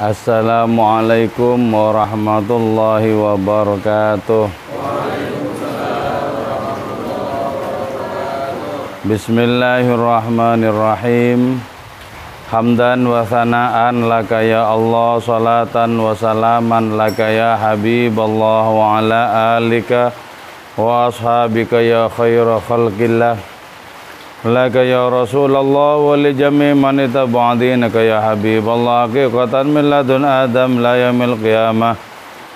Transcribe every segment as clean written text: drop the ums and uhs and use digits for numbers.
Assalamualaikum warahmatullahi wabarakatuh. Bismillahirrahmanirrahim. Hamdan wa thana'an laka ya Allah, salatan wa salaman laka ya Habiballah, wa ala alika wa ashabika ya khaira khalqillah, laka ya Rasulullah wa li jami' man ittaba'a dinaka ya Habiballah, haqiqatan min ladun Adam la yamil qiyamah,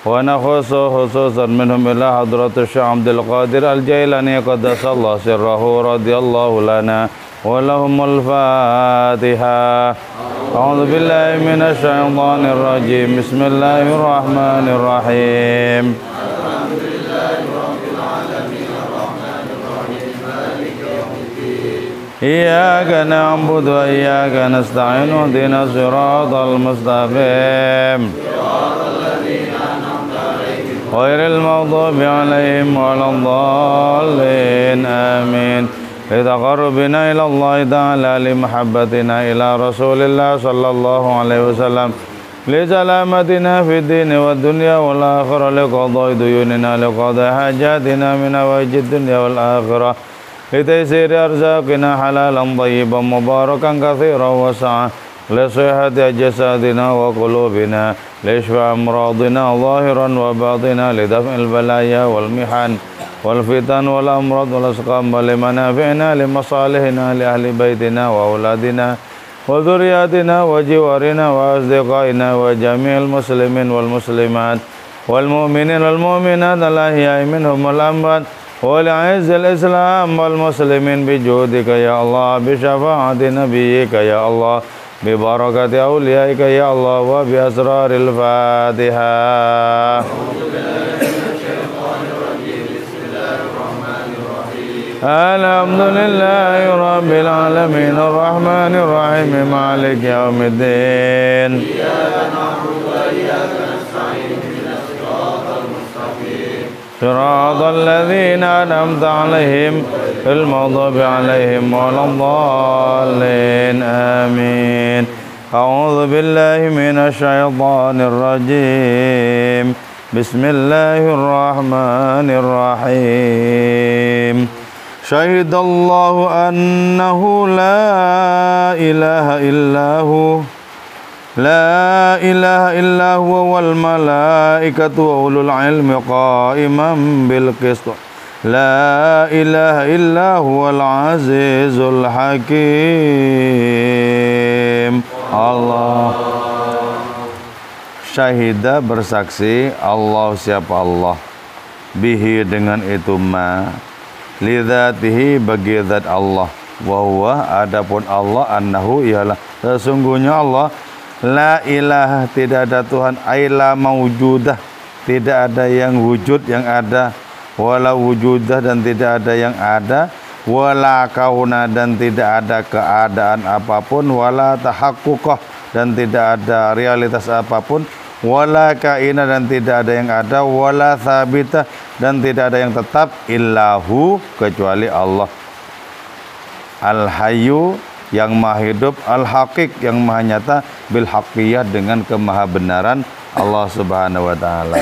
wa nakhusu khususan minhum ila hadratus Syekh Abdul Qadir Al-Jailani qaddasallahu sirrahu radhiyallahu lana wa lahumul Fatiha. A'udzu billahi minasy syaithanir rajim. Bismillahirrahmanirrahim. Iyyaka na'budu wa iyyaka nasta'in, ihdinas siratal mustaqim, ghairil maghdubi 'alaihim waladdallin. Amin. Litaqarrubina ila Allah ta'ala li mahabbatina ila Rasulillah sallallahu alaihi wasallam, li salamatina fid din wad dunya wal akhirah, li qada'i duyunina, li qada'i hajatina min awajid dunya wal akhirah, لتيسير أرزاقنا حلالا طيبا مباركا كثيرا واسعا، لصحة جسدنا وقلوبنا، لإشفاء أمراضنا ظاهرا وباطنا، لدفع البلايا والمحن والفتن والأمراض والأسقام، ولمنافعنا لمصالحنا لأهل بيتنا وأولادنا وذرياتنا وجوارنا وأصدقائنا وجميع المسلمين والمسلمات والمؤمنين والمؤمنات الأحياء منهم والأموات، ولعز الإسلام والمسلمين بجودك يا الله، بشفاعة نبيك يا الله، ببركة أوليائك يا الله، وبأسرار الفاتحة. الحمد لله رب العالمين الرحمن الرحيم مالك يوم الدين. صراط الذين أنعمت عليهم المغضوب عليهم ولا الضالين. آمين. أعوذ بالله من الشيطان الرجيم. بسم الله الرحمن الرحيم. شهد الله أنه لا إله إلا هو، لا إله إلا هو والملائكة وأولو العلم قائما بالقسط، لا إله إلا هو العزيز الحكيم. Allah. Syahidah bersaksi Allah, siapa Allah, bihi dengan itu ma, lidzatihi bagi zat Allah, wa huwa adapun Allah, annahu ialah sesungguhnya Allah, la ilaha tidak ada Tuhan, aila maujudah tidak ada yang wujud yang ada, wala wujudah dan tidak ada yang ada, wala kauna dan tidak ada keadaan apapun, wala tahaqquqah dan tidak ada realitas apapun, wala kaina dan tidak ada yang ada, wala thabitah dan tidak ada yang tetap, illahu kecuali Allah, al-hayyu yang maha hidup, al-haqiq yang maha nyata, bil haqqiyah dengan kemahabenaran Allah Subhanahu wa taala.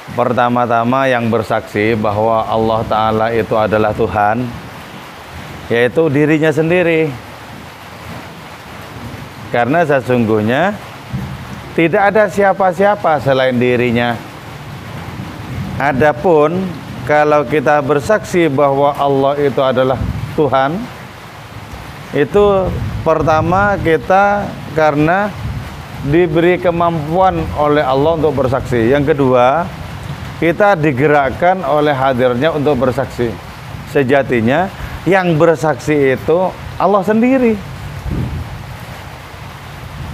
Pertama-tama yang bersaksi bahwa Allah taala itu adalah Tuhan, yaitu dirinya sendiri. Karena sesungguhnya tidak ada siapa-siapa selain dirinya. Adapun kalau kita bersaksi bahwa Allah itu adalah Tuhan, itu pertama kita karena diberi kemampuan oleh Allah untuk bersaksi. Yang kedua, kita digerakkan oleh hadirnya untuk bersaksi. Sejatinya yang bersaksi itu Allah sendiri.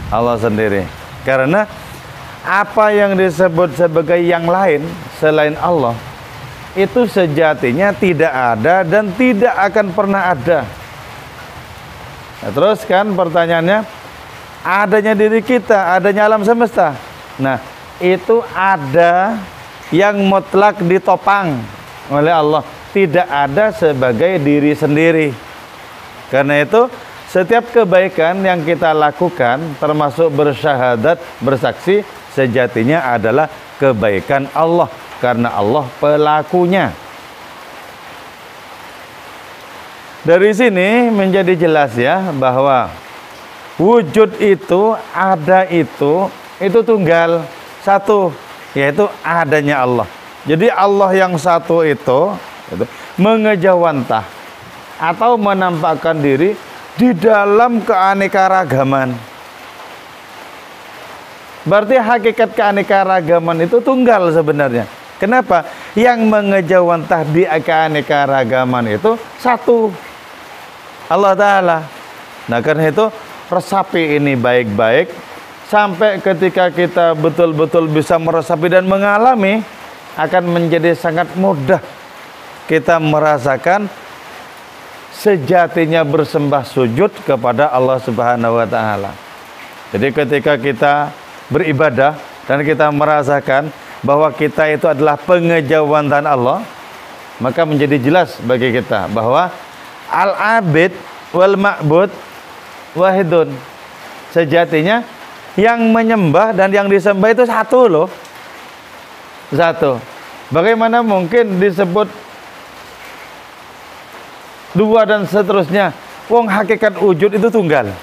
Allah sendiri. Karena apa yang disebut sebagai yang lain selain Allah itu sejatinya tidak ada dan tidak akan pernah ada. Nah, terus kan pertanyaannya, adanya diri kita, adanya alam semesta. Nah, itu ada yang mutlak ditopang oleh Allah, tidak ada sebagai diri sendiri. Karena itu setiap kebaikan yang kita lakukan termasuk bersyahadat, bersaksi, sejatinya adalah kebaikan Allah karena Allah pelakunya. Dari sini menjadi jelas ya bahwa wujud itu, ada itu tunggal, satu, yaitu adanya Allah. Jadi Allah yang satu itu mengejawantah atau menampakkan diri di dalam keanekaragaman. Berarti hakikat keanekaragaman itu tunggal sebenarnya. Kenapa? Yang mengejawantah di keanekaragaman itu satu, Allah Ta'ala. Nah karena itu resapi ini baik-baik sampai ketika kita betul-betul bisa meresapi dan mengalami, akan menjadi sangat mudah kita merasakan sejatinya bersembah sujud kepada Allah Subhanahu wa Ta'ala. Jadi ketika kita beribadah dan kita merasakan bahwa kita itu adalah pengejawantan Allah, maka menjadi jelas bagi kita bahwa al-abid wal ma'bud wahidun. Sejatinya yang menyembah dan yang disembah itu satu loh. Satu. Bagaimana mungkin disebut dua dan seterusnya? Wong hakikat wujud itu tunggal.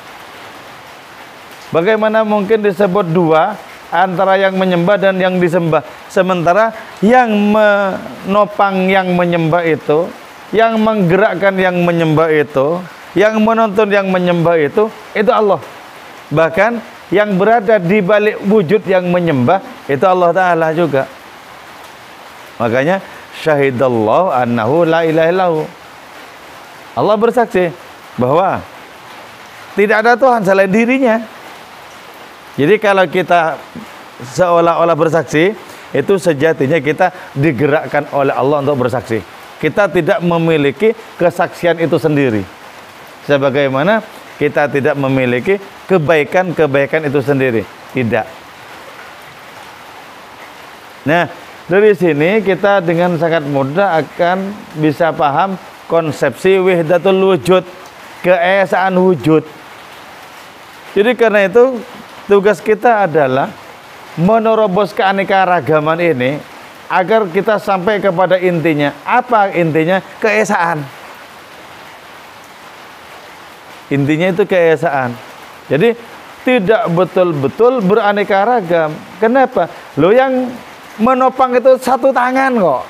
Bagaimana mungkin disebut dua antara yang menyembah dan yang disembah, sementara yang menopang yang menyembah itu, yang menggerakkan yang menyembah itu, yang menonton yang menyembah itu Allah. Bahkan yang berada di balik wujud yang menyembah itu Allah Ta'ala juga. Makanya syahidallahu annahu la ilaha illahu. Allah bersaksi bahwa tidak ada Tuhan selain dirinya. Jadi kalau kita seolah-olah bersaksi, itu sejatinya kita digerakkan oleh Allah untuk bersaksi. Kita tidak memiliki kesaksian itu sendiri. Sebagaimana kita tidak memiliki kebaikan-kebaikan itu sendiri. Tidak. Nah, dari sini kita dengan sangat mudah akan bisa paham konsepsi wahdatul wujud, keesaan wujud. Jadi karena itu tugas kita adalah menerobos keanekaragaman ini agar kita sampai kepada intinya. Apa intinya? Keesaan. Intinya itu keesaan. Jadi tidak betul-betul beraneka ragam. Kenapa? Lo yang menopang itu satu tangan kok.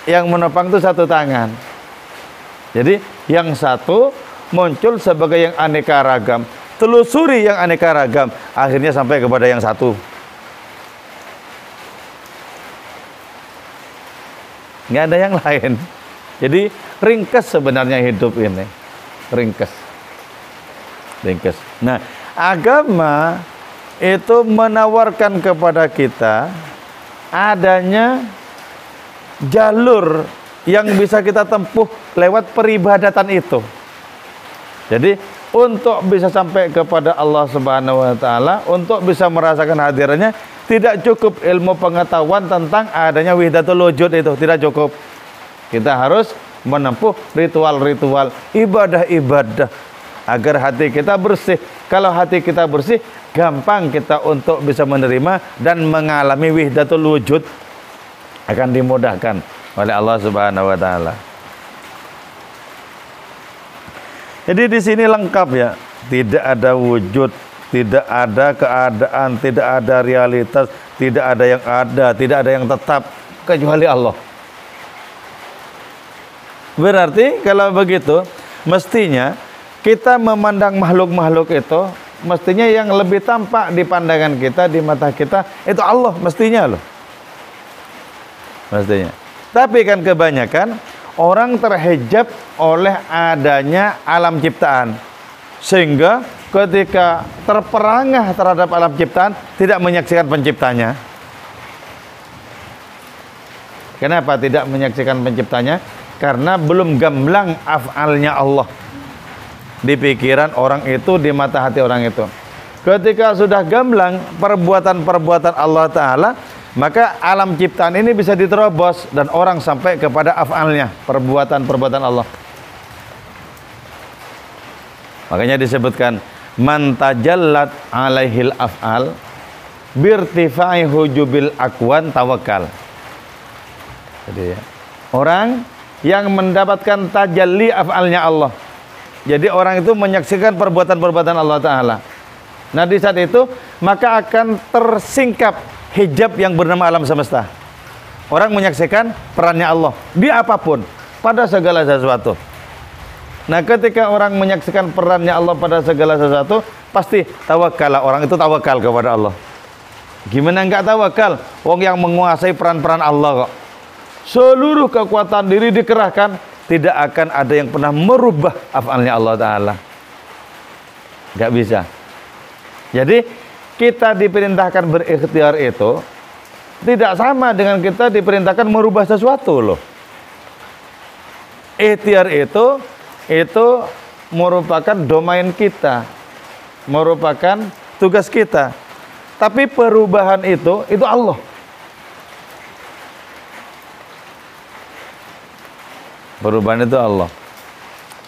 Yang menopang itu satu tangan. Jadi yang satu muncul sebagai yang aneka ragam. Telusuri yang aneka ragam, akhirnya sampai kepada yang satu. Nggak ada yang lain. Jadi ringkas sebenarnya hidup ini. Ringkas. Nah, agama itu menawarkan kepada kita adanya jalur yang bisa kita tempuh lewat peribadatan itu. Jadi untuk bisa sampai kepada Allah Subhanahu wa Ta'ala, untuk bisa merasakan hadirannya, tidak cukup ilmu pengetahuan tentang adanya wahdatul wujud itu, tidak cukup. Kita harus menempuh ritual-ritual, ibadah-ibadah agar hati kita bersih. Kalau hati kita bersih, gampang kita untuk bisa menerima dan mengalami wahdatul wujud, akan dimudahkan oleh Allah Subhanahu wa Ta'ala. Jadi di sini lengkap ya, tidak ada wujud, tidak ada keadaan, tidak ada realitas, tidak ada yang ada, tidak ada yang tetap kecuali Allah. Berarti kalau begitu, mestinya kita memandang makhluk-makhluk itu, mestinya yang lebih tampak di pandangan kita, di mata kita, itu Allah mestinya loh. Mestinya. Tapi kan kebanyakan orang terhijab oleh adanya alam ciptaan, sehingga ketika terperangah terhadap alam ciptaan tidak menyaksikan penciptanya. Kenapa tidak menyaksikan penciptanya? Karena belum gamblang af'alnya Allah di pikiran orang itu, di mata hati orang itu. Ketika sudah gamblang perbuatan-perbuatan Allah Ta'ala, maka alam ciptaan ini bisa diterobos dan orang sampai kepada af'alnya, perbuatan-perbuatan Allah. Makanya disebutkan man tajallat alaihil af'al birtifa'i hujubil akwan tawakal. Jadi ya, orang yang mendapatkan tajalli af'alnya Allah. Jadi orang itu menyaksikan perbuatan-perbuatan Allah Ta'ala. Nah di saat itu maka akan tersingkap hijab yang bernama alam semesta. Orang menyaksikan perannya Allah di apapun, pada segala sesuatu. Nah ketika orang menyaksikan perannya Allah pada segala sesuatu, pasti tawakal. Orang itu tawakal kepada Allah. Gimana enggak tawakal? Wong yang menguasai peran-peran Allah kok. Seluruh kekuatan diri dikerahkan, tidak akan ada yang pernah merubah af'alnya Allah Ta'ala. Enggak bisa. Jadi kita diperintahkan berikhtiar itu tidak sama dengan kita diperintahkan merubah sesuatu loh. Ikhtiar itu merupakan domain kita, merupakan tugas kita. Tapi perubahan itu Allah. Perubahan itu Allah.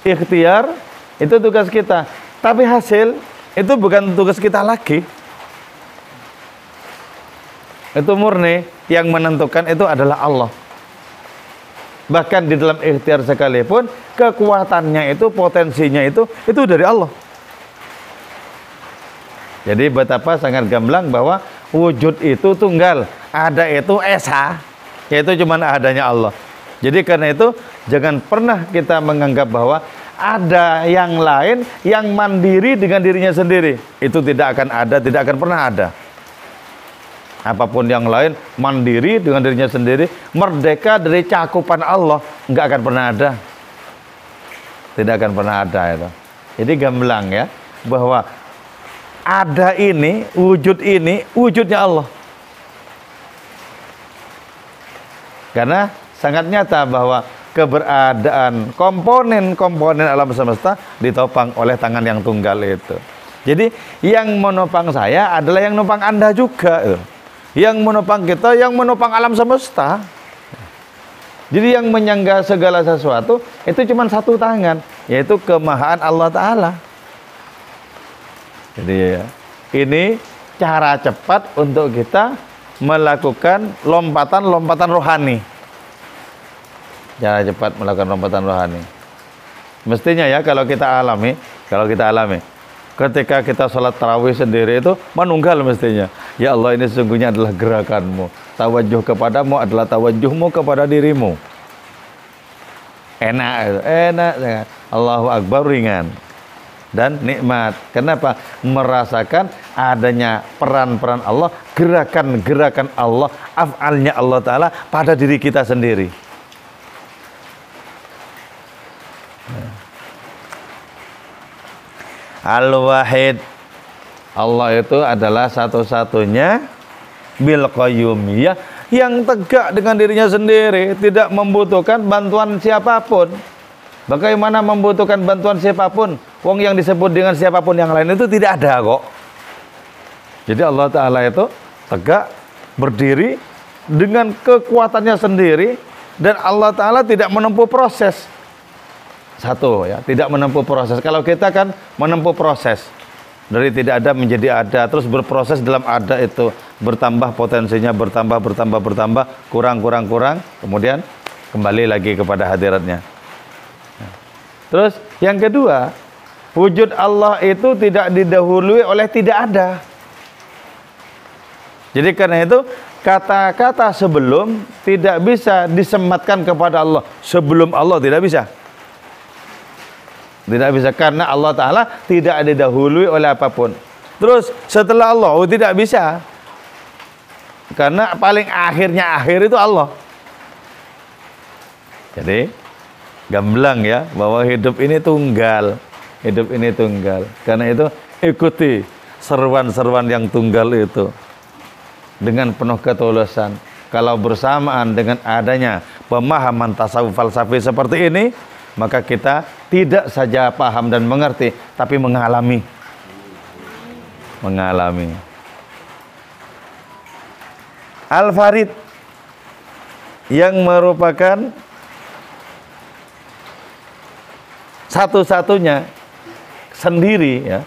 Ikhtiar itu tugas kita, tapi hasil itu bukan tugas kita lagi. Itu murni yang menentukan itu adalah Allah. Bahkan di dalam ikhtiar sekalipun, kekuatannya itu, potensinya itu dari Allah. Jadi betapa sangat gamblang bahwa wujud itu tunggal, ada itu esa, yaitu cuma adanya Allah. Jadi karena itu jangan pernah kita menganggap bahwa ada yang lain yang mandiri dengan dirinya sendiri. Itu tidak akan ada, tidak akan pernah ada. Apapun yang lain mandiri dengan dirinya sendiri, merdeka dari cakupan Allah, nggak akan pernah ada. Tidak akan pernah ada itu. Jadi gamblang ya, bahwa ada ini, wujudnya Allah. Karena sangat nyata bahwa keberadaan komponen-komponen alam semesta ditopang oleh tangan yang tunggal itu. Jadi yang menopang saya adalah yang menopang Anda juga. Yang menopang kita, yang menopang alam semesta. Jadi yang menyangga segala sesuatu itu cuma satu tangan, yaitu kemahaan Allah Ta'ala. Jadi ya, ini cara cepat untuk kita melakukan lompatan rohani. Cara cepat melakukan lompatan rohani. Mestinya ya kalau kita alami, ketika kita sholat tarawih sendiri itu menunggal mestinya. Ya Allah, ini sesungguhnya adalah gerakanmu. Tawajuh kepadamu adalah tawajuhmu kepada dirimu. Enak. Allahu Akbar, ringan. Dan nikmat. Kenapa? Merasakan adanya peran-peran Allah, gerakan-gerakan Allah, af'alnya Allah Ta'ala pada diri kita sendiri. Al-Wahid, Allah itu adalah satu-satunya bil qayyumiyah yang tegak dengan dirinya sendiri, tidak membutuhkan bantuan siapapun. Bagaimana membutuhkan bantuan siapapun? Wong yang disebut dengan siapapun yang lain itu tidak ada kok. Jadi Allah Ta'ala itu tegak, berdiri dengan kekuatannya sendiri, dan Allah Ta'ala tidak menempuh proses. Satu ya, tidak menempuh proses. Kalau kita kan menempuh proses dari tidak ada menjadi ada, terus berproses dalam ada itu, bertambah potensinya, bertambah, kurang, kemudian kembali lagi kepada hadiratnya. Terus yang kedua, wujud Allah itu tidak didahului oleh tidak ada. Jadi karena itu kata-kata sebelum tidak bisa disematkan kepada Allah. Sebelum Allah tidak bisa. Tidak bisa, karena Allah Ta'ala tidak didahului oleh apapun. Terus setelah Allah, tidak bisa, karena paling akhirnya akhir itu Allah. Jadi gamblang ya, bahwa hidup ini tunggal. Hidup ini tunggal. Karena itu ikuti seruan-seruan yang tunggal itu dengan penuh ketulusan. Kalau bersamaan dengan adanya pemahaman tasawuf falsafi seperti ini, maka kita tidak saja paham dan mengerti, tapi mengalami. Al-Farid, yang merupakan satu-satunya sendiri ya.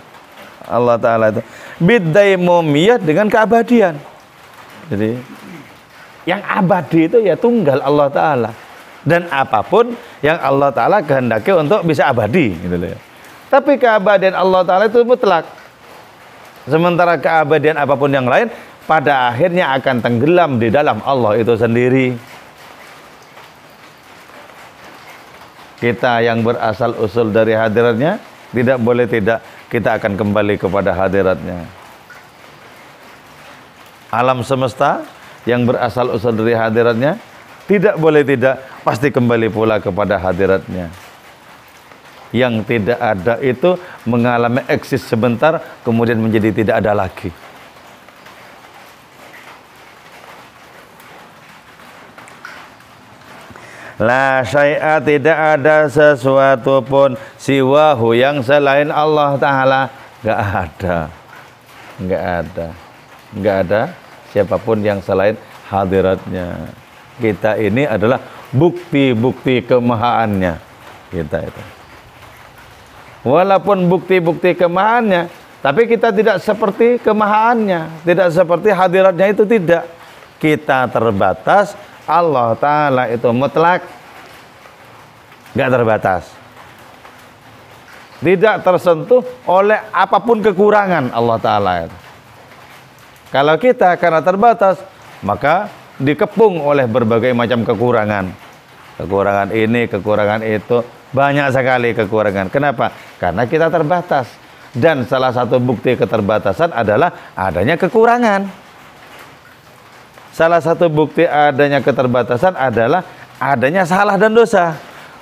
Allah Ta'ala itu bidaimumiyah dengan keabadian. Jadi yang abadi itu ya tunggal Allah Ta'ala, dan apapun yang Allah Ta'ala kehendaki untuk bisa abadi gitu loh ya. Tapi keabadian Allah Ta'ala itu mutlak, sementara keabadian apapun yang lain pada akhirnya akan tenggelam di dalam Allah itu sendiri. Kita yang berasal usul dari hadiratnya tidak boleh tidak, kita akan kembali kepada hadiratnya. Alam semesta yang berasal usul dari hadiratnya tidak boleh tidak, pasti kembali pula kepada hadiratnya. Yang tidak ada itu mengalami eksis sebentar, kemudian menjadi tidak ada lagi. La syai'a, tidak ada sesuatu pun siwahu yang selain Allah Ta'ala. Nggak ada siapapun yang selain hadiratnya. Kita ini adalah bukti-bukti kemahaannya kita itu. Walaupun bukti-bukti kemahaannya, tapi kita tidak seperti kemahaannya, tidak seperti hadiratnya itu, tidak. Kita terbatas, Allah Ta'ala itu mutlak, nggak terbatas, tidak tersentuh oleh apapun kekurangan Allah Ta'ala itu. Kalau kita karena terbatas, maka dikepung oleh berbagai macam kekurangan. Kekurangan ini, kekurangan itu, banyak sekali kekurangan. Kenapa? Karena kita terbatas. Dan salah satu bukti keterbatasan adalah adanya kekurangan. Salah satu bukti adanya keterbatasan adalah adanya salah dan dosa.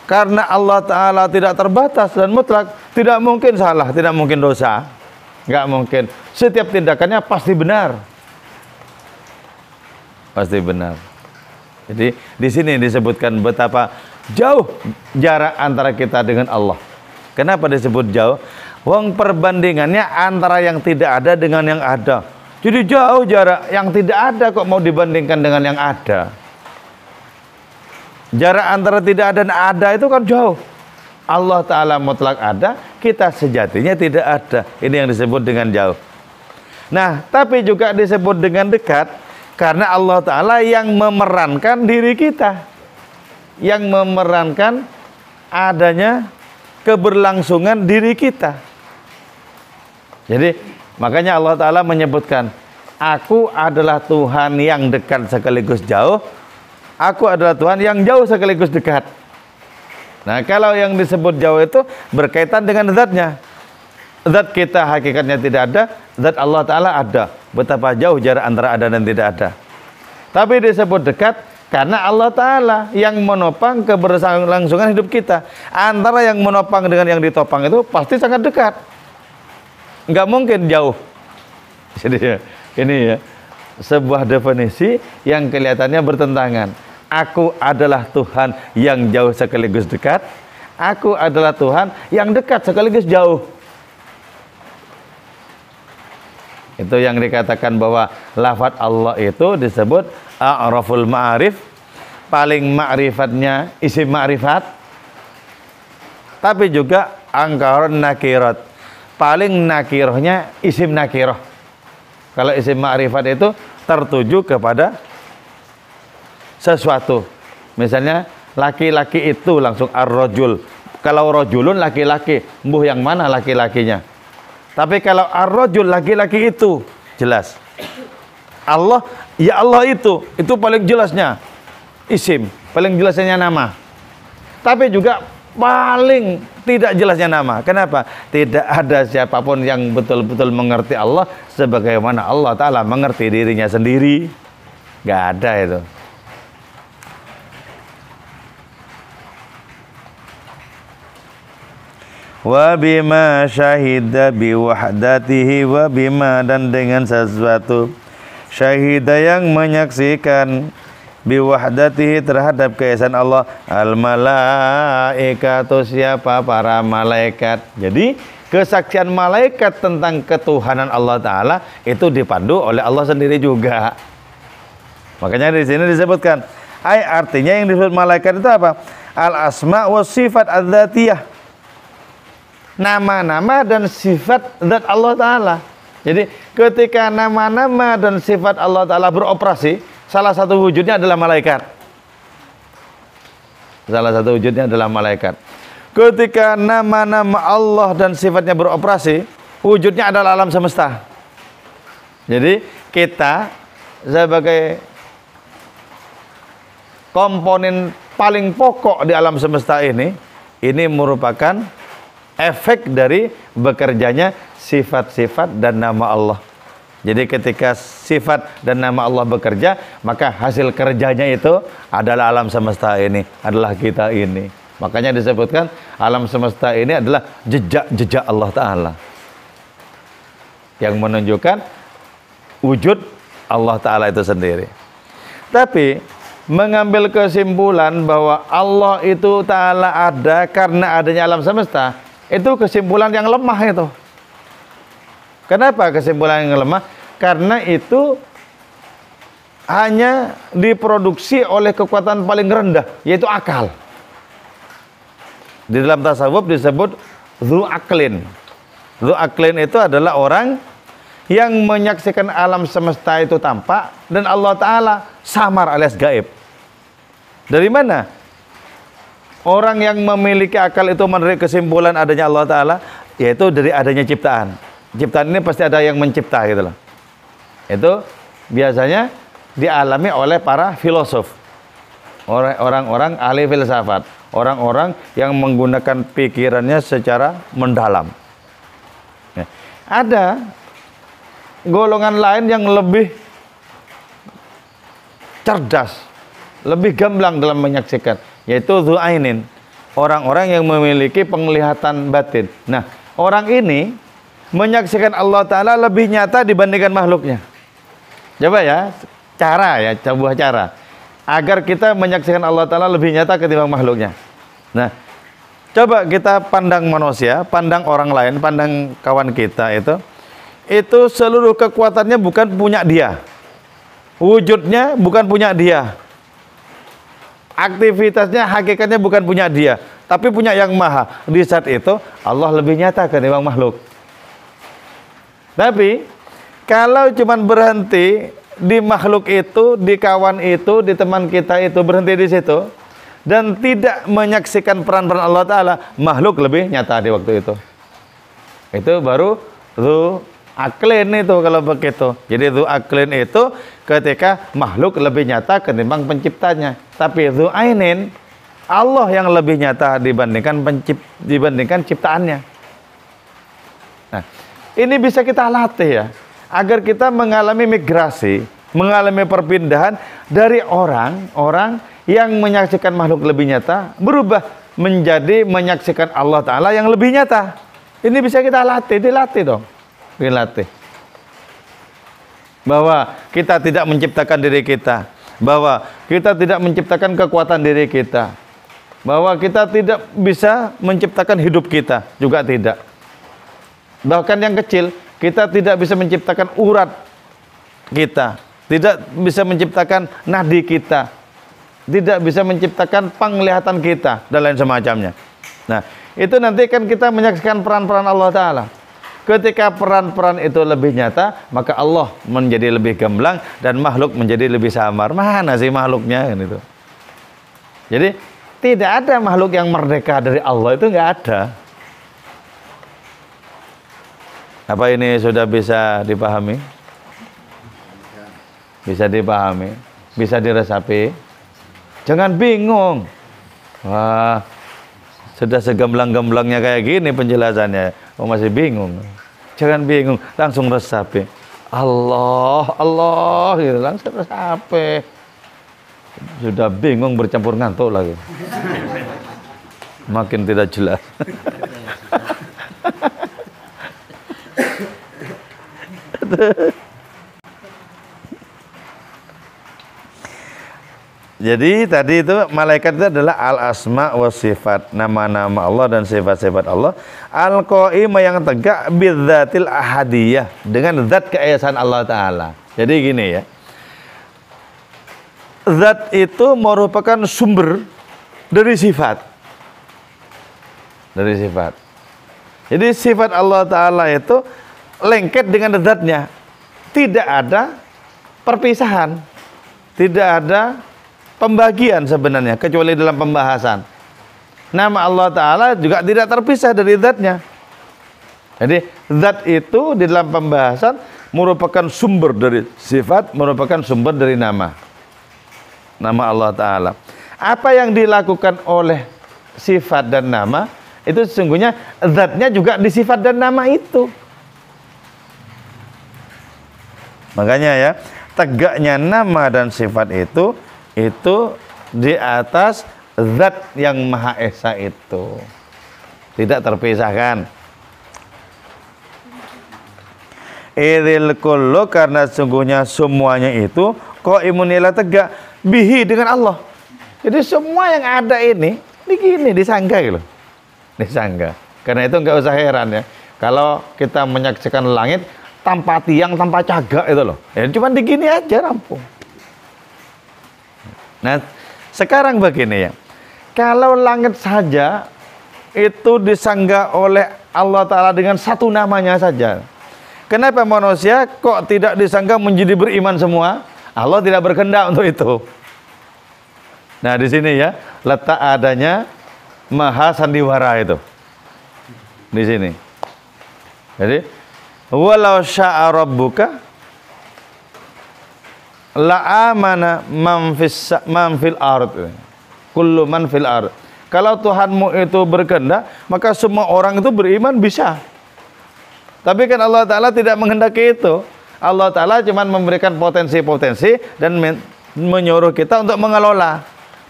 Karena Allah Ta'ala tidak terbatas dan mutlak, tidak mungkin salah, tidak mungkin dosa. Nggak mungkin. Setiap tindakannya pasti benar. Pasti benar. Jadi di sini disebutkan betapa jauh jarak antara kita dengan Allah. Kenapa disebut jauh? Wong perbandingannya antara yang tidak ada dengan yang ada. Jadi jauh jarak, yang tidak ada kok mau dibandingkan dengan yang ada. Jarak antara tidak ada dan ada itu kan jauh. Allah Ta'ala mutlak ada, kita sejatinya tidak ada. Ini yang disebut dengan jauh. Nah, tapi juga disebut dengan dekat, karena Allah Ta'ala yang memerankan diri kita, yang memerankan adanya keberlangsungan diri kita. Jadi makanya Allah Ta'ala menyebutkan, aku adalah Tuhan yang dekat sekaligus jauh, aku adalah Tuhan yang jauh sekaligus dekat. Nah, kalau yang disebut jauh itu berkaitan dengan zatnya. Zat kita hakikatnya tidak ada, zat Allah Ta'ala ada. Betapa jauh jarak antara ada dan tidak ada. Tapi disebut dekat karena Allah Ta'ala yang menopang keberlangsungan hidup kita. Antara yang menopang dengan yang ditopang itu pasti sangat dekat, nggak mungkin jauh. Jadi ini ya sebuah definisi yang kelihatannya bertentangan. Aku adalah Tuhan yang jauh sekaligus dekat, aku adalah Tuhan yang dekat sekaligus jauh. Itu yang dikatakan bahwa lafaz Allah itu disebut a'raful ma'arif, paling ma'rifatnya isim ma'rifat, tapi juga angkarun nakirat, paling nakirohnya isim nakiroh. Kalau isim ma'rifat itu tertuju kepada sesuatu. Misalnya laki-laki itu langsung ar-rajul. Kalau rajulun laki-laki, mbuh yang mana laki-lakinya? Tapi kalau ar-rajul laki-laki itu jelas. Allah, ya Allah itu paling jelasnya isim, paling jelasnya nama. Tapi juga paling tidak jelasnya nama. Kenapa? Tidak ada siapapun yang betul-betul mengerti Allah sebagaimana Allah Ta'ala mengerti dirinya sendiri. Gak ada itu. Wa bima syahida biwahdatihi, wa bima, dan dengan sesuatu syahida yang menyaksikan biwahdatihi terhadap keesaan Allah, al malaikatu, siapa? Para malaikat. Jadi kesaksian malaikat tentang ketuhanan Allah Ta'ala itu dipandu oleh Allah sendiri juga. Makanya di sini disebutkan, artinya yang disebut malaikat itu apa? Al asma wa sifat adzatiyah. nama-nama dan sifat zat Allah Ta'ala. Jadi ketika nama-nama dan sifat Allah Ta'ala beroperasi, salah satu wujudnya adalah malaikat. Salah satu wujudnya adalah malaikat. Ketika nama-nama Allah dan sifatnya beroperasi, wujudnya adalah alam semesta. Jadi kita sebagai komponen paling pokok di alam semesta ini merupakan efek dari bekerjanya sifat-sifat dan nama Allah. Jadi ketika sifat dan nama Allah bekerja, maka hasil kerjanya itu adalah alam semesta ini, adalah kita ini. Makanya disebutkan alam semesta ini adalah jejak-jejak Allah Ta'ala, yang menunjukkan wujud Allah Ta'ala itu sendiri. Tapi mengambil kesimpulan bahwa Allah itu Ta'ala ada karena adanya alam semesta, itu kesimpulan yang lemah itu. Kenapa kesimpulan yang lemah? Karena itu hanya diproduksi oleh kekuatan paling rendah, yaitu akal. Di dalam tasawuf disebut dzu aklin. Dzu aklin itu adalah orang yang menyaksikan alam semesta itu tampak dan Allah Ta'ala samar alias gaib. Dari mana orang yang memiliki akal itu menarik kesimpulan adanya Allah Ta'ala? Yaitu dari adanya ciptaan. Ciptaan ini pasti ada yang mencipta gitu loh. Itu biasanya dialami oleh para filosof, orang-orang ahli filsafat, orang-orang yang menggunakan pikirannya secara mendalam. Ada golongan lain yang lebih cerdas, lebih gamblang dalam menyaksikan, yaitu dzu ainin, orang-orang yang memiliki penglihatan batin. Nah, orang ini menyaksikan Allah Ta'ala lebih nyata dibandingkan makhluknya. Coba ya, sebuah cara agar kita menyaksikan Allah Ta'ala lebih nyata ketimbang makhluknya. Nah, coba kita pandang manusia, pandang orang lain, pandang kawan kita itu seluruh kekuatannya bukan punya dia, wujudnya bukan punya dia, aktivitasnya hakikatnya bukan punya dia, tapi punya yang maha. Di saat itu Allah lebih nyata ketimbang makhluk. Tapi kalau cuman berhenti di makhluk itu, di kawan itu, di teman kita itu, berhenti di situ dan tidak menyaksikan peran-peran Allah Ta'ala, makhluk lebih nyata di waktu itu. Itu baru dzu aklin itu kalau begitu. Jadi dzu aklin itu ketika makhluk lebih nyata ketimbang penciptanya. Tapi dzu ainin, Allah yang lebih nyata dibandingkan ciptaannya. Nah, ini bisa kita latih ya, agar kita mengalami migrasi, mengalami perpindahan dari orang-orang yang menyaksikan makhluk lebih nyata, berubah menjadi menyaksikan Allah Ta'ala yang lebih nyata. Ini bisa kita latih, dilatih dong. Dilatih. Bahwa kita tidak menciptakan diri kita, bahwa kita tidak menciptakan kekuatan diri kita, bahwa kita tidak bisa menciptakan hidup kita, juga tidak. Bahkan yang kecil, kita tidak bisa menciptakan urat kita, tidak bisa menciptakan nadi kita, tidak bisa menciptakan penglihatan kita, dan lain semacamnya. Nah, itu nanti kan kita menyaksikan peran-peran Allah Ta'ala. Ketika peran-peran itu lebih nyata, maka Allah menjadi lebih gamblang dan makhluk menjadi lebih samar. Mana sih makhluknya? Kan itu. Jadi tidak ada makhluk yang merdeka dari Allah, itu nggak ada. Apa ini sudah bisa dipahami? Bisa dipahami, bisa diresapi. Jangan bingung. Wah, sudah segamblang-gamblangnya kayak gini penjelasannya, masih bingung. Jangan bingung, langsung resapi. Allah, Allah, gitu, langsung resapi. Sudah bingung bercampur ngantuk lagi. Makin tidak jelas. Jadi tadi itu malaikat itu adalah al-asma wa sifat, nama-nama Allah dan sifat-sifat Allah. Al-qaimah yang tegak bidzatil ahadiyah, dengan zat keesaan Allah Ta'ala. Jadi gini ya, zat itu merupakan sumber dari sifat. Dari sifat. Jadi sifat Allah Ta'ala itu lengket dengan zatnya. Tidak ada perpisahan. Tidak ada pembagian sebenarnya, kecuali dalam pembahasan. Nama Allah Ta'ala juga tidak terpisah dari zatnya. Jadi zat itu di dalam pembahasan merupakan sumber dari sifat, merupakan sumber dari nama. Nama Allah Ta'ala. Apa yang dilakukan oleh sifat dan nama, itu sesungguhnya zatnya juga di sifat dan nama itu. Makanya ya, tegaknya nama dan sifat itu di atas zat yang Maha Esa itu. Tidak terpisahkan. Idil kullu, karena sungguhnya semuanya itu qaimun ila tegak bihi, dengan Allah. Jadi semua yang ada ini begini disangka gitu. Disangka. Karena itu enggak usah heran ya. Kalau kita menyaksikan langit tanpa tiang, tanpa cagak itu loh. Ya cuma digini aja rampung. Nah, sekarang begini ya. Kalau langit saja itu disangga oleh Allah Ta'ala dengan satu namanya saja. Kenapa manusia kok tidak disangka menjadi beriman semua? Allah tidak berkehendak untuk itu. Nah, di sini ya letak adanya maha sandiwara itu. Di sini. Jadi, walau syaa rabbuka la amana man fil ard. Kullu man fil ard. Kalau Tuhanmu itu berkehendak, maka semua orang itu beriman bisa. Tapi kan Allah Ta'ala tidak menghendaki itu. Allah Ta'ala cuma memberikan potensi-potensi dan menyuruh kita untuk mengelola.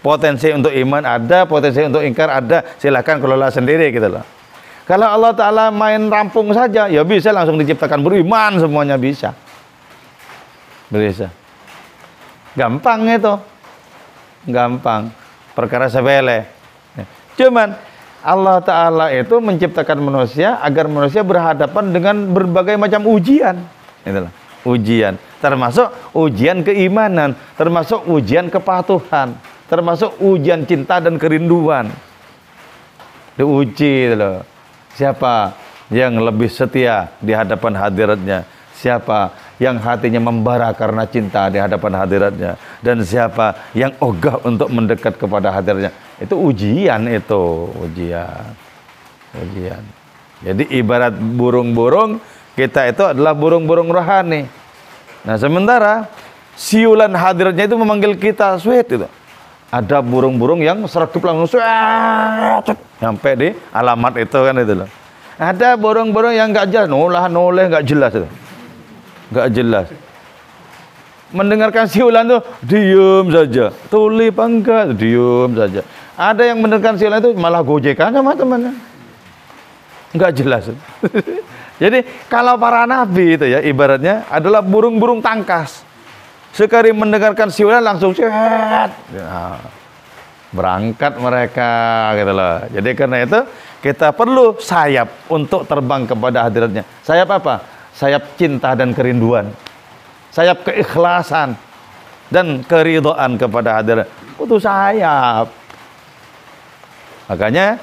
Potensi untuk iman ada, potensi untuk ingkar ada, silakan kelola sendiri gitu loh. Kalau Allah Ta'ala main rampung saja, ya bisa langsung diciptakan beriman semuanya bisa. Bisa. Gampang itu. Gampang. Perkara sepele. Cuman Allah Ta'ala itu menciptakan manusia agar manusia berhadapan dengan berbagai macam ujian. Itulah. Ujian. Termasuk ujian keimanan. Termasuk ujian kepatuhan. Termasuk ujian cinta dan kerinduan. Diuji loh. Siapa yang lebih setia di hadapan hadiratnya? Siapa yang hatinya membara karena cinta di hadapan hadiratnya? Dan siapa yang ogah untuk mendekat kepada hadiratnya? Itu ujian itu. Ujian. Jadi ibarat burung-burung, kita itu adalah burung-burung rohani. Nah, sementara siulan hadiratnya itu memanggil kita, sweet itu. Ada burung-burung yang sergap langsung sampai di alamat itu kan itu loh. Ada burung-burung yang enggak jelas, noleh enggak jelas itu. Enggak jelas. Mendengarkan siulan tuh diam saja. Tuli apa enggak, diam saja. Ada yang mendengarkan siulan itu malah gojekan sama temannya. Enggak jelas. Jadi kalau para nabi itu ya ibaratnya adalah burung-burung tangkas. Sekali mendengarkan siulan langsung sehat. Ya, berangkat mereka gitu loh. Jadi karena itu kita perlu sayap untuk terbang kepada hadiratnya. Sayap apa? Sayap cinta dan kerinduan. Sayap keikhlasan dan keridhaan kepada hadirat. Itu sayap. Makanya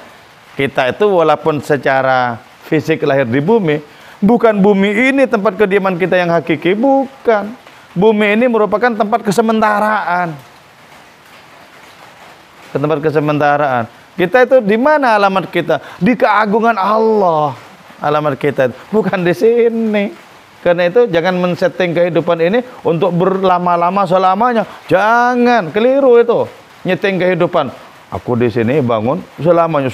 kita itu walaupun secara fisik lahir di bumi, bukan bumi ini tempat kediaman kita yang hakiki, bukan. Bumi ini merupakan tempat kesementaraan. Tempat kesementaraan. Kita itu di mana alamat kita? Di keagungan Allah. Alamat kita bukan di sini. Karena itu jangan men-setting kehidupan ini untuk berlama-lama selamanya. Jangan, keliru itu. Nyeting kehidupan. Aku di sini bangun selamanya.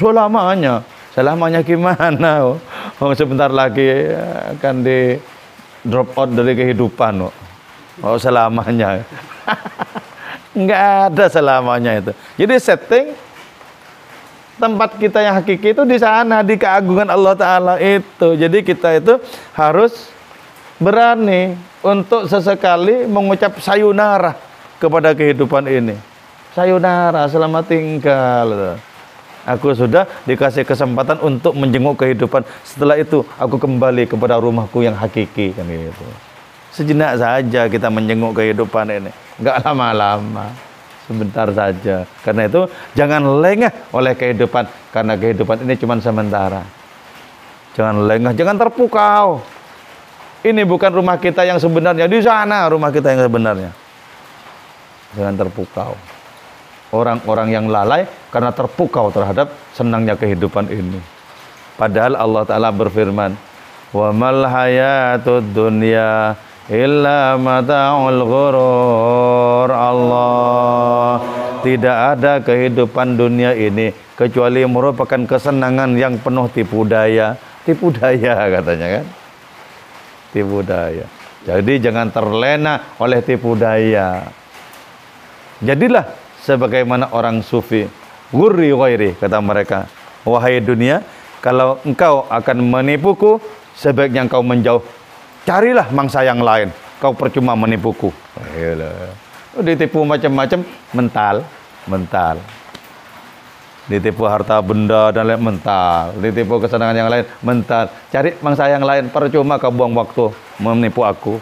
Selamanya gimana? Oh, sebentar lagi akan di drop out dari kehidupan. Oh, selamanya. Enggak ada selamanya itu. Jadi setting tempat kita yang hakiki itu di sana, di keagungan Allah Ta'ala itu. Jadi kita itu harus berani untuk sesekali mengucap sayonara kepada kehidupan ini. Sayonara, selamat tinggal. Aku sudah dikasih kesempatan untuk menjenguk kehidupan. Setelah itu aku kembali kepada rumahku yang hakiki kan gitu. Sejenak saja kita menjenguk kehidupan ini. Enggak lama-lama. Sebentar saja. Karena itu jangan lengah oleh kehidupan. Karena kehidupan ini cuma sementara. Jangan lengah, jangan terpukau. Ini bukan rumah kita yang sebenarnya, di sana rumah kita yang sebenarnya. Jangan terpukau. Orang-orang yang lalai karena terpukau terhadap senangnya kehidupan ini. Padahal Allah Ta'ala berfirman, wa mal hayatud dunya illa mata'ul ghurur. Allah, tidak ada kehidupan dunia ini kecuali merupakan kesenangan yang penuh tipu daya. Tipu daya katanya kan, tipu daya. Jadi jangan terlena oleh tipu daya. Jadilah sebagaimana orang sufi, ghurri ghairi, kata mereka, wahai dunia, kalau engkau akan menipuku, sebaiknya engkau menjauh. Carilah mangsa yang lain, kau percuma menipuku. Ditipu macam-macam, mental. Ditipu harta benda dan lain, mental. Ditipu kesenangan yang lain, mental. Cari mangsa yang lain, percuma kau buang waktu menipu aku.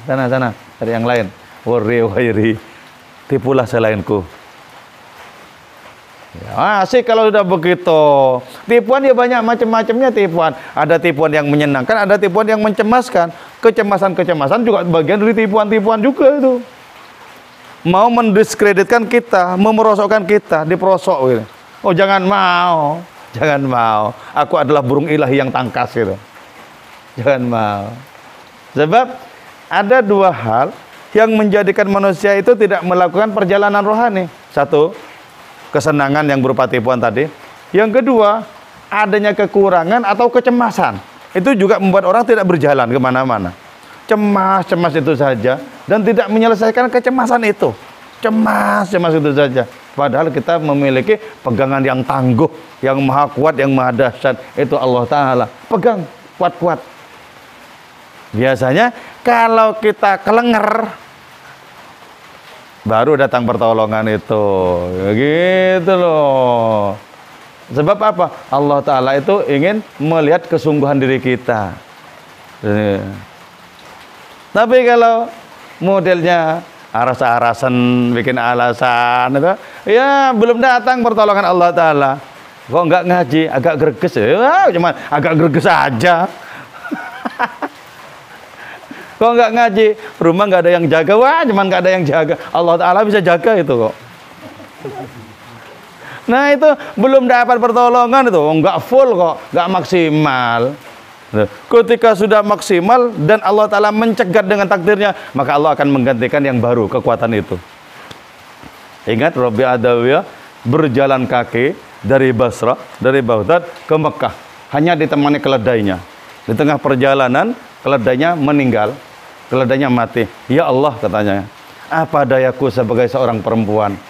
Sana, cari yang lain. Ghurri ghairi, tipulah selainku. Ya, asik kalau sudah begitu. Tipuan ya banyak macam-macamnya tipuan. Ada tipuan yang menyenangkan, ada tipuan yang mencemaskan. Kecemasan juga bagian dari tipuan-tipuan juga itu. Mau mendiskreditkan kita, memerosokkan kita, diperosok gitu. Oh, jangan mau. Aku adalah burung ilahi yang tangkas gitu. Jangan mau. Sebab ada dua hal yang menjadikan manusia itu tidak melakukan perjalanan rohani. Satu, kesenangan yang berupa tipuan tadi. Yang kedua, adanya kekurangan atau kecemasan. Itu juga membuat orang tidak berjalan kemana-mana. Cemas itu saja, dan tidak menyelesaikan kecemasan itu. Cemas itu saja. Padahal kita memiliki pegangan yang tangguh, yang maha kuat, yang maha dahsyat. Itu Allah Ta'ala. Pegang, kuat-kuat. Biasanya kalau kita kelenger, baru datang pertolongan itu. Gitu loh. Sebab apa? Allah Ta'ala itu ingin melihat kesungguhan diri kita. Tapi kalau modelnya aras-arasan, bikin alasan itu, ya belum datang pertolongan Allah Ta'ala. Kok enggak ngaji? Agak greges ya? Cuman agak greges aja. Kok enggak ngaji? Rumah enggak ada yang jaga. Wah, cuman enggak ada yang jaga. Allah Ta'ala bisa jaga itu kok. Nah itu belum dapat pertolongan itu. Enggak full kok, enggak maksimal. Ketika sudah maksimal dan Allah Ta'ala mencegat dengan takdirnya, maka Allah akan menggantikan yang baru, kekuatan itu. Ingat Rabi Adawiyah berjalan kaki dari Basra, dari Baghdad ke Mekah, hanya ditemani keledainya. Di tengah perjalanan keledainya meninggal, keledainya mati. Ya Allah, katanya, apa dayaku sebagai seorang perempuan?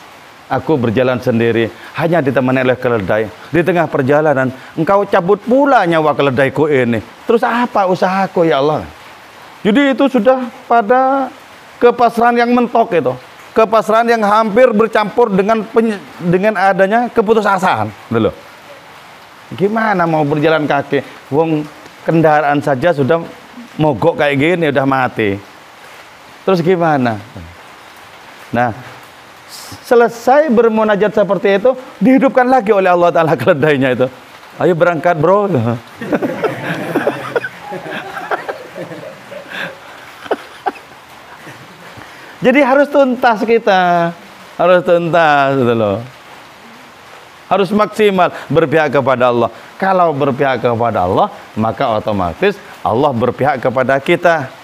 Aku berjalan sendiri, hanya ditemani oleh keledai. Di tengah perjalanan, engkau cabut pula nyawa keledaiku ini. Terus apa usahaku, ya Allah? Jadi itu sudah pada kepasrahan yang mentok itu. Kepasrahan yang hampir bercampur dengan adanya keputusasaan. Dulu. Gimana mau berjalan kaki? Wong kendaraan saja sudah mogok kayak gini, udah mati. Terus gimana? Nah, selesai bermunajat seperti itu, dihidupkan lagi oleh Allah Ta'ala keledainya itu. Ayo berangkat bro. Jadi harus tuntas kita, harus tuntas gitu loh. Harus maksimal berpihak kepada Allah. Kalau berpihak kepada Allah, maka otomatis Allah berpihak kepada kita.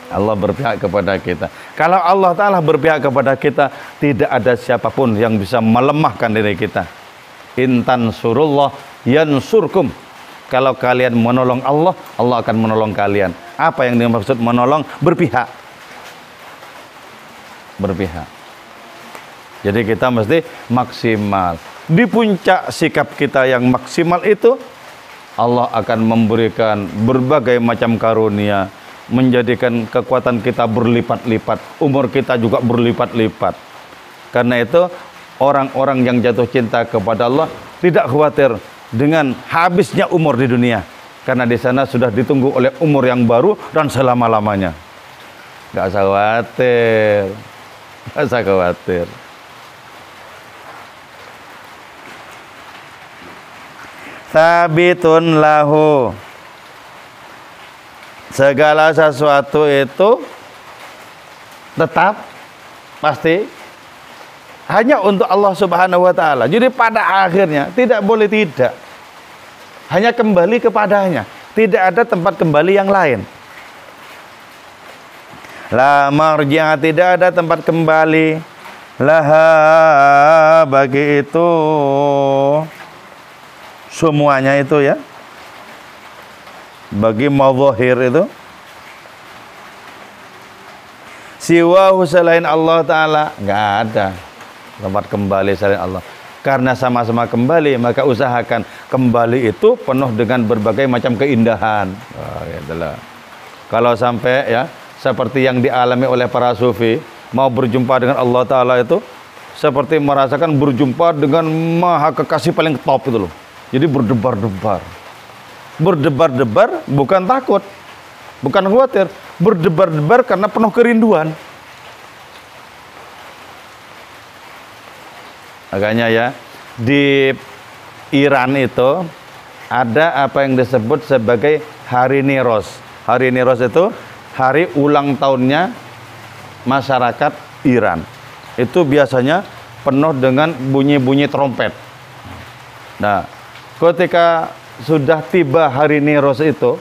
Allah berpihak kepada kita. Kalau Allah Ta'ala berpihak kepada kita, tidak ada siapapun yang bisa melemahkan diri kita. Intan surullah yansurkum. Kalau kalian menolong Allah, Allah akan menolong kalian. Apa yang dimaksud menolong? Berpihak. Berpihak. Jadi kita mesti maksimal. Di puncak sikap kita yang maksimal itu, Allah akan memberikan berbagai macam karunia, menjadikan kekuatan kita berlipat-lipat, umur kita juga berlipat-lipat. Karena itu orang-orang yang jatuh cinta kepada Allah tidak khawatir dengan habisnya umur di dunia, karena di sana sudah ditunggu oleh umur yang baru dan selama-lamanya. Gak usah khawatir, gak usah khawatir. Sabitun lahu. Segala sesuatu itu tetap pasti hanya untuk Allah Subhanahu wa taala. Jadi pada akhirnya tidak boleh tidak. Hanya kembali kepadanya. Tidak ada tempat kembali yang lain. La marji'a, tidak ada tempat kembali. Laha, bagi itu semuanya itu ya. Bagi madzahir itu siwahu, selain Allah Ta'ala nggak ada tempat kembali selain Allah. Karena sama-sama kembali, maka usahakan kembali itu penuh dengan berbagai macam keindahan. Itulah. Kalau sampai ya seperti yang dialami oleh para sufi, mau berjumpa dengan Allah Ta'ala itu seperti merasakan berjumpa dengan maha kekasih paling top itu loh. Jadi berdebar-debar. Berdebar-debar bukan takut, bukan khawatir, berdebar-debar karena penuh kerinduan. Makanya ya, di Iran itu ada apa yang disebut sebagai Hari Niros. Hari Niros itu hari ulang tahunnya masyarakat Iran. Itu biasanya penuh dengan bunyi-bunyi trompet. Nah, ketika sudah tiba hari Niros itu,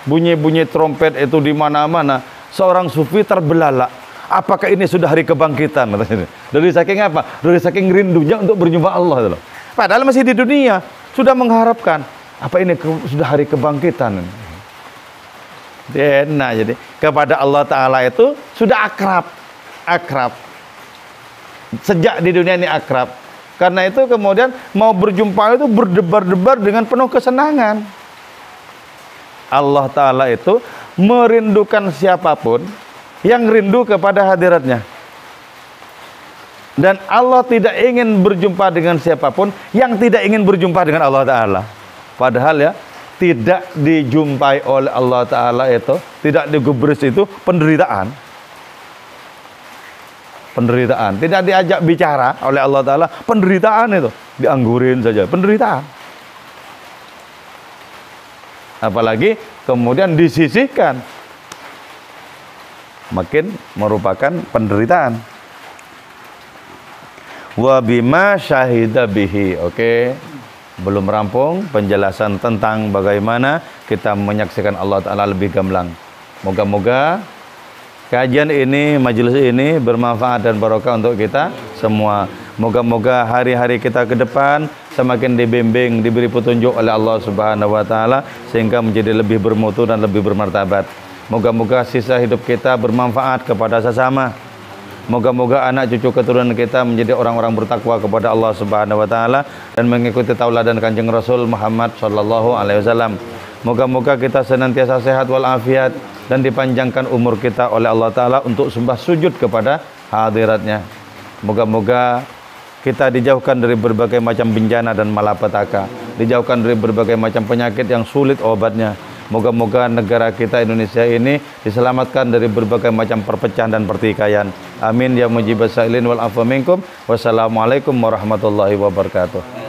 bunyi-bunyi trompet itu di mana-mana, seorang sufi terbelalak. Apakah ini sudah hari kebangkitan? Dari saking apa? Dari saking rindunya untuk berjumpa Allah. Padahal masih di dunia, sudah mengharapkan. Apa ini sudah hari kebangkitan? Enak, jadi kepada Allah Ta'ala itu sudah akrab. Sejak di dunia ini akrab. Karena itu kemudian mau berjumpa itu berdebar-debar dengan penuh kesenangan. Allah Ta'ala itu merindukan siapapun yang rindu kepada hadiratnya. Dan Allah tidak ingin berjumpa dengan siapapun yang tidak ingin berjumpa dengan Allah Ta'ala. Padahal ya, tidak dijumpai oleh Allah Ta'ala itu, tidak digubris itu penderitaan. Penderitaan, tidak diajak bicara oleh Allah Ta'ala, penderitaan itu, dianggurin saja, penderitaan. Apalagi kemudian disisihkan, makin merupakan penderitaan. Wa bima syahida bihi. Oke, belum rampung penjelasan tentang bagaimana kita menyaksikan Allah Ta'ala lebih gamblang. Moga-moga kajian ini, majelis ini bermanfaat dan barokah untuk kita semua. Moga-moga hari-hari kita ke depan semakin dibimbing, diberi petunjuk oleh Allah Subhanahu wa taala sehingga menjadi lebih bermutu dan lebih bermartabat. Moga-moga sisa hidup kita bermanfaat kepada sesama. Moga-moga anak cucu keturunan kita menjadi orang-orang bertakwa kepada Allah Subhanahu wa taala dan mengikuti tauladan Kanjeng Rasul Muhammad sallallahu alaihi wasallam. Moga-moga kita senantiasa sehat walafiat dan dipanjangkan umur kita oleh Allah Ta'ala untuk sembah sujud kepada hadiratnya. Moga-moga kita dijauhkan dari berbagai macam bencana dan malapetaka, dijauhkan dari berbagai macam penyakit yang sulit obatnya. Moga-moga negara kita Indonesia ini diselamatkan dari berbagai macam perpecahan dan pertikaian. Amin ya mujibas sa'ilin wal afu minkum. Wassalamualaikum warahmatullahi wabarakatuh.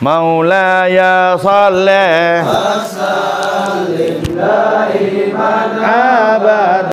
Maulaya salli wa sallim daiman abad.